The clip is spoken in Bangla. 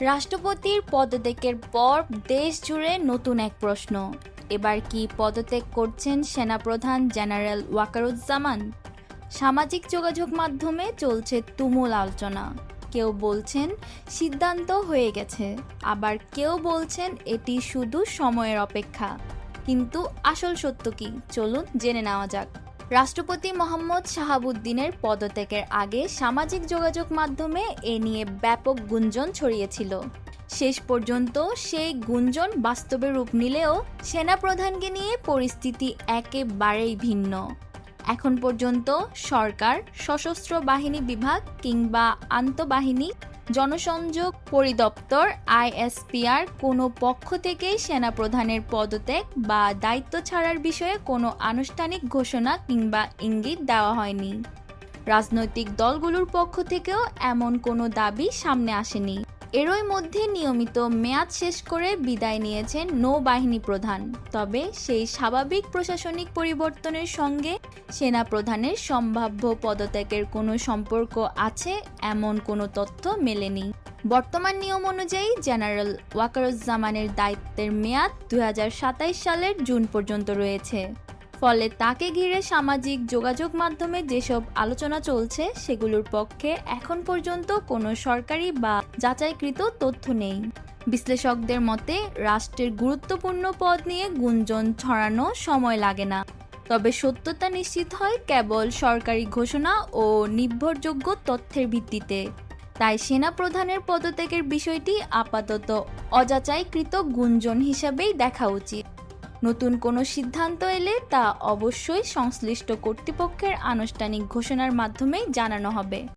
রাষ্ট্রপতির পদত্যাগের পর দেশ জুড়ে নতুন এক প্রশ্ন। এবার কি পদত্যাগ করছেন সেনাপ্রধান জেনারেল ওয়াকারুজ্জামান? সামাজিক যোগাযোগ মাধ্যমে চলছে তুমুল আলোচনা। কেউ বলছেন সিদ্ধান্ত হয়ে গেছে, আবার কেউ বলছেন এটি শুধু সময়ের অপেক্ষা। কিন্তু আসল সত্য কি, চলুন জেনে নেওয়া যাক। রাষ্ট্রপতি মোহাম্মদ শাহাবুদ্দিনের পদত্যাগের আগে সামাজিক যোগাযোগ মাধ্যমে এ নিয়ে ব্যাপক গুঞ্জন ছড়িয়েছিল। শেষ পর্যন্ত সেই গুঞ্জন বাস্তবে রূপ নিলেও সেনাপ্রধানকে নিয়ে পরিস্থিতি একেবারেই ভিন্ন। এখন পর্যন্ত সরকার, সশস্ত্র বাহিনী বিভাগ কিংবা আন্তঃবাহিনী জনসংযোগ পরিদপ্তর আইএসপিআর কোনো পক্ষ থেকেই সেনাপ্রধানের পদত্যাগ বা দায়িত্ব ছাড়ার বিষয়ে কোনো আনুষ্ঠানিক ঘোষণা কিংবা ইঙ্গিত দেওয়া হয়নি। রাজনৈতিক দলগুলোর পক্ষ থেকেও এমন কোনো দাবি সামনে আসেনি। এরই মধ্যে নিয়মিত মেয়াদ শেষ করে বিদায় নিয়েছেন নৌবাহিনী প্রধান। তবে সেই স্বাভাবিক প্রশাসনিক পরিবর্তনের সঙ্গে সেনাপ্রধানের সম্ভাব্য পদত্যাগের কোনো সম্পর্ক আছে এমন কোনো তথ্য মেলেনি। বর্তমান নিয়ম অনুযায়ী জেনারেল ওয়াকারুজ্জামানের দায়িত্বের মেয়াদ 2027 সালের জুন পর্যন্ত রয়েছে। ফলে তাকে ঘিরে সামাজিক যোগাযোগ মাধ্যমে যেসব আলোচনা চলছে সেগুলোর পক্ষে এখন পর্যন্ত কোনো সরকারি বা যাচাইকৃত তথ্য নেই। বিশ্লেষকদের মতে রাষ্ট্রের গুরুত্বপূর্ণ পদ নিয়ে গুঞ্জন ছড়ানো সময় লাগে না, তবে সত্যতা নিশ্চিত হয় কেবল সরকারি ঘোষণা ও নির্ভরযোগ্য তথ্যের ভিত্তিতে। তাই সেনাপ্রধানের পদত্যাগের বিষয়টি আপাতত অযাচাইকৃত গুঞ্জন হিসাবেই দেখা উচিত। নতুন কোনো সিদ্ধান্ত এলে তা অবশ্যই সংশ্লিষ্ট কর্তৃপক্ষের আনুষ্ঠানিক ঘোষণার মাধ্যমেই জানানো হবে।